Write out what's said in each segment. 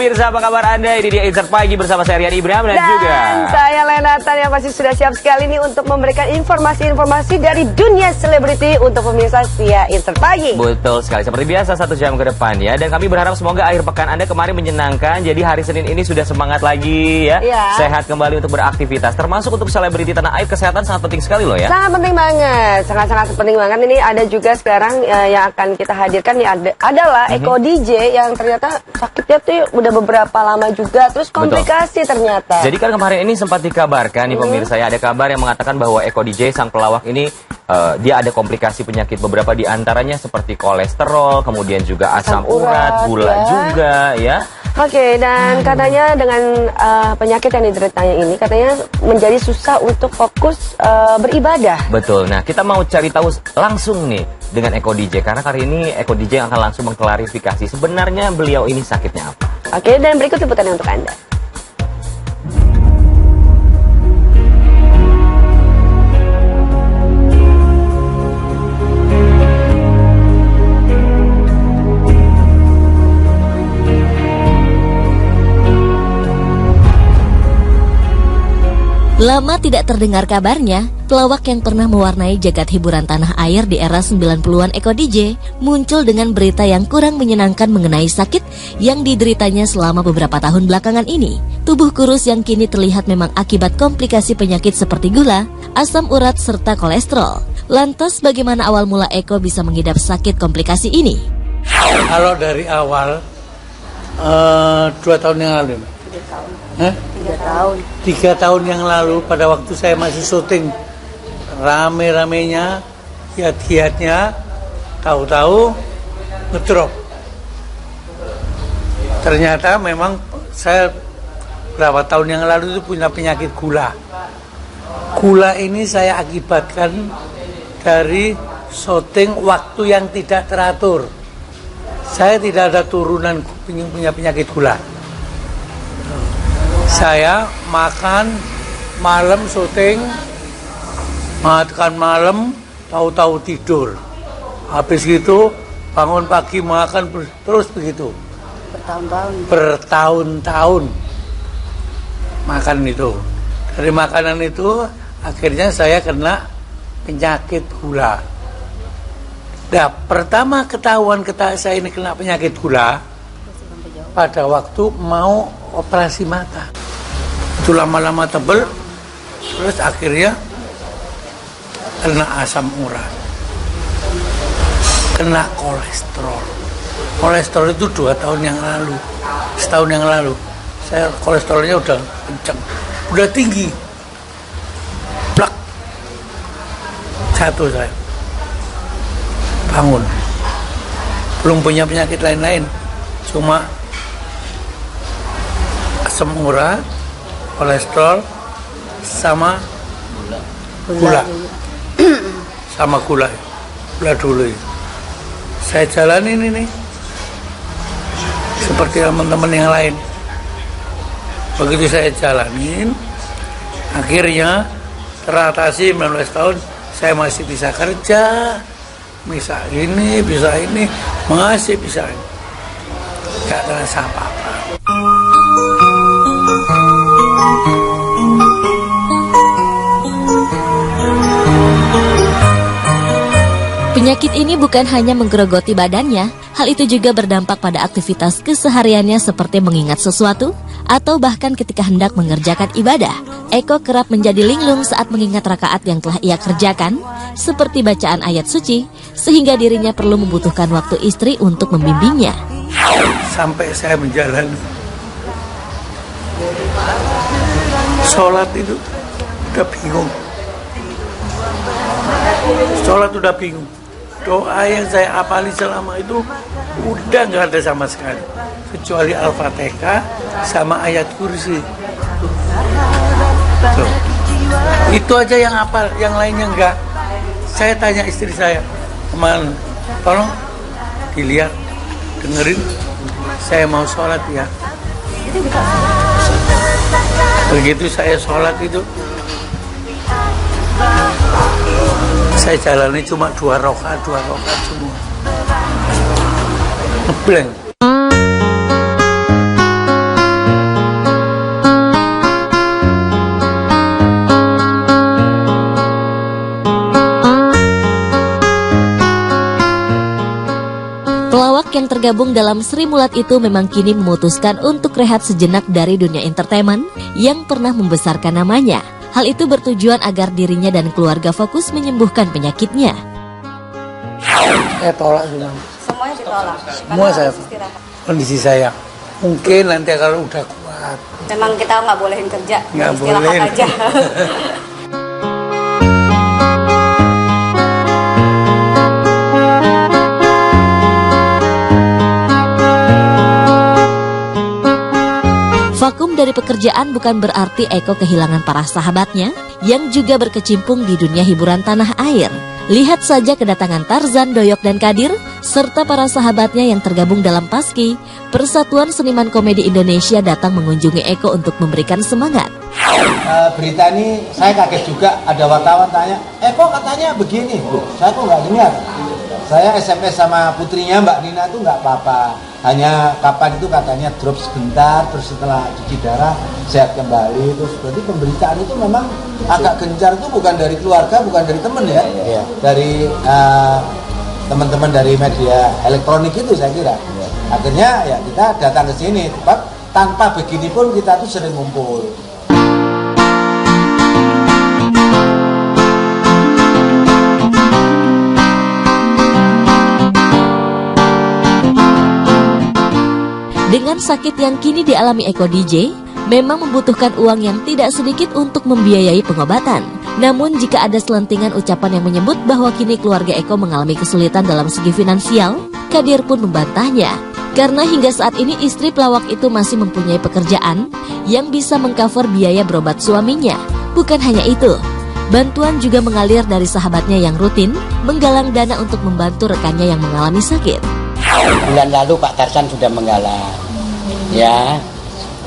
pemirsa, apa kabar Anda? Ini dia Insert Pagi bersama saya Rian Ibrahim dan juga saya Lenatan yang pasti sudah siap sekali nih untuk memberikan informasi-informasi dari dunia selebriti untuk pemirsa setia Insert Pagi. betul sekali, seperti biasa 1 jam ke depan ya. Dan kami berharap semoga akhir pekan Anda kemarin menyenangkan. Jadi hari Senin ini sudah semangat lagi ya, sehat kembali untuk beraktivitas. Termasuk untuk selebriti tanah air, kesehatan sangat penting sekali loh ya. Sangat penting banget, sangat-sangat penting banget. Ini ada juga sekarang yang akan kita hadirkan nih adalah Eko DJ yang ternyata sakitnya tuh udah beberapa lama juga, terus komplikasi ternyata. Jadi kan kemarin ini sempat dikabarkan nih pemirsa ya, ada kabar yang mengatakan bahwa Eko DJ sang pelawak ini dia ada komplikasi penyakit beberapa di antaranya seperti kolesterol, kemudian juga asam urat, gula juga ya. Oke, dan katanya dengan penyakit yang dideritanya ini katanya menjadi susah untuk fokus beribadah. Betul. Nah, kita mau cari tahu langsung nih dengan Eko DJ karena kali ini Eko DJ akan langsung mengklarifikasi sebenarnya beliau ini sakitnya apa. Oke, dan berikut liputannya untuk Anda. Lama tidak terdengar kabarnya, pelawak yang pernah mewarnai jagat hiburan tanah air di era 90-an Eko DJ muncul dengan berita yang kurang menyenangkan mengenai sakit yang dideritanya selama beberapa tahun belakangan ini. Tubuh kurus yang kini terlihat memang akibat komplikasi penyakit seperti gula, asam urat, serta kolesterol. Lantas bagaimana awal mula Eko bisa mengidap sakit komplikasi ini? Kalau dari awal, 2 tahun yang lalu. 3 tahun yang lalu pada waktu saya masih syuting rame-ramenya, giat-giatnya, tahu-tahu ngedrop. Ternyata memang saya berapa tahun yang lalu itu punya penyakit gula. Gula ini saya akibatkan dari syuting waktu yang tidak teratur. Saya tidak ada turunan punya penyakit gula. Saya makan malam syuting, makan malam, tahu-tahu tidur. Habis itu bangun pagi makan terus begitu. Bertahun-tahun makan itu. Dari makanan itu akhirnya saya kena penyakit gula. Nah, pertama ketahuan saya ini kena penyakit gula pada waktu mau operasi mata. Itu lama-lama tebel, terus akhirnya kena asam urat, kena kolesterol. Kolesterol itu 2 tahun yang lalu, setahun yang lalu, saya kolesterolnya udah kencang, udah tinggi, plak, jatuh saya, bangun, belum punya penyakit lain-lain, cuma asam urat, kolesterol, sama gula. Sama gula dulu. Saya jalanin ini seperti teman-teman yang lain. Begitu saya jalanin, akhirnya teratasi 19 tahun, saya masih bisa kerja, bisa ini, masih bisa ini. Gak terasa apa-apa. Penyakit ini bukan hanya menggerogoti badannya, hal itu juga berdampak pada aktivitas kesehariannya seperti mengingat sesuatu, atau bahkan ketika hendak mengerjakan ibadah. Eko kerap menjadi linglung saat mengingat rakaat yang telah ia kerjakan, seperti bacaan ayat suci, sehingga dirinya perlu membutuhkan waktu istri untuk membimbingnya. Sampai saya menjalani sholat itu udah bingung. Sholat udah bingung. Doa yang saya hafali selama itu udah nggak ada sama sekali, kecuali Al-Fatihah sama ayat kursi. Tuh. Itu aja yang hafal, yang lainnya enggak. Saya tanya istri saya, kemana? Tolong dilihat, dengerin, saya mau sholat ya. Begitu saya sholat itu, saya jalani cuma 2 rakaat semua. Ngebleng. yang tergabung dalam Sri Mulat itu memang kini memutuskan untuk rehat sejenak dari dunia entertainment yang pernah membesarkan namanya. Hal itu bertujuan agar dirinya dan keluarga fokus menyembuhkan penyakitnya. Saya tolak semua. Semuanya ditolak. Semua saya kondisi saya. Mungkin nanti kalau udah kuat. Memang kita nggak bolehin kerja. Nggak istirahat boleh. aja. Vakum dari pekerjaan bukan berarti Eko kehilangan para sahabatnya yang juga berkecimpung di dunia hiburan tanah air. Lihat saja kedatangan Tarzan, Doyok, dan Kadir, serta para sahabatnya yang tergabung dalam PASKI, Persatuan Seniman Komedi Indonesia datang mengunjungi Eko untuk memberikan semangat. Berita ini saya kaget juga, ada wartawan tanya, kok katanya begini? Saya kok nggak dengar. Saya SMS sama putrinya Mbak Nina itu nggak apa-apa. Hanya kapan itu katanya drop sebentar, terus setelah cuci darah sehat kembali. Terus berarti pemberitaan itu memang agak gencar, itu bukan dari keluarga, bukan dari teman ya, dari teman-teman dari media elektronik itu saya kira. Akhirnya ya kita datang ke sini, tanpa begini pun kita tuh sering ngumpul. Dengan sakit yang kini dialami Eko DJ, memang membutuhkan uang yang tidak sedikit untuk membiayai pengobatan. Namun jika ada selentingan ucapan yang menyebut bahwa kini keluarga Eko mengalami kesulitan dalam segi finansial, Kadir pun membantahnya. Karena hingga saat ini istri pelawak itu masih mempunyai pekerjaan yang bisa mengcover biaya berobat suaminya. Bukan hanya itu, bantuan juga mengalir dari sahabatnya yang rutin menggalang dana untuk membantu rekannya yang mengalami sakit. Bulan lalu Pak Tarzan sudah menggalang, ya,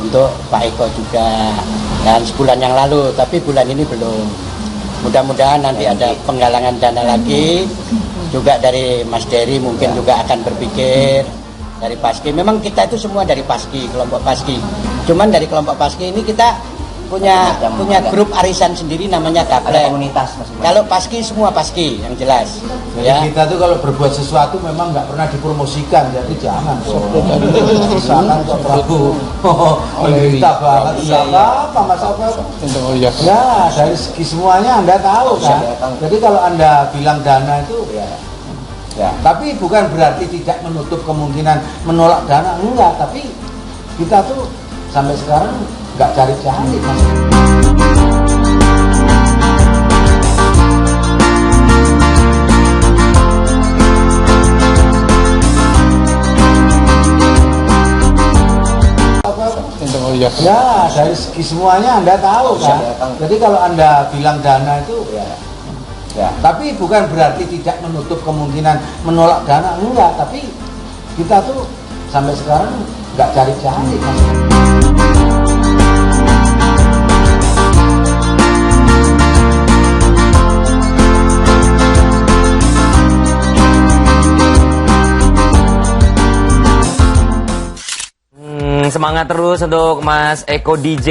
untuk Pak Eko juga, dan sebulan yang lalu, tapi bulan ini belum. Mudah-mudahan nanti ada penggalangan dana lagi, juga dari Mas Dery mungkin juga akan berpikir, dari PASKI. Memang kita itu semua dari PASKI, kelompok PASKI. Cuman dari kelompok PASKI ini kita punya grup arisan sendiri namanya Gaplek. Kalau PASKI semua PASKI yang jelas. Jadi Ya. kita tuh kalau berbuat sesuatu memang nggak pernah dipromosikan, jadi jangan. Misalkan Pak Prabowo, kita banget, apa Mas apa? Ya dari segi semuanya Anda tahu kan. Jadi kalau Anda bilang dana itu ya. Tapi bukan berarti tidak menutup kemungkinan menolak dana, enggak. Tapi kita tuh sampai sekarang nggak cari-cari. Ya dari segi semuanya Anda tahu kan. Jadi kalau Anda bilang dana itu ya. Tapi bukan berarti tidak menutup kemungkinan menolak dana, enggak. Tapi kita tuh sampai sekarang nggak cari-cari. Semangat terus untuk Mas Eko DJ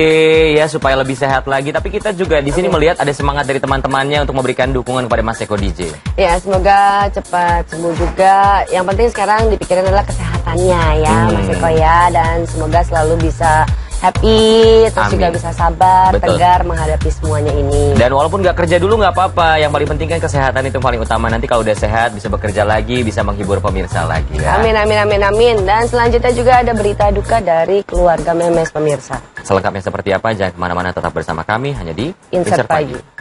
ya supaya lebih sehat lagi. Tapi kita juga di sini melihat ada semangat dari teman-temannya untuk memberikan dukungan kepada Mas Eko DJ. Ya, semoga cepat sembuh juga. Yang penting sekarang dipikirin adalah kesehatannya ya, Mas Eko ya. Dan semoga selalu bisa happy, terus Amin. juga bisa sabar, Betul. tegar menghadapi semuanya ini. Dan walaupun nggak kerja dulu nggak apa-apa, yang paling penting kan kesehatan itu yang paling utama. Nanti kalau udah sehat bisa bekerja lagi, bisa menghibur pemirsa lagi ya. Amin, amin, amin, amin. Dan selanjutnya juga ada berita duka dari keluarga Memes pemirsa. Selengkapnya seperti apa, jangan kemana-mana, tetap bersama kami hanya di Insert Pagi.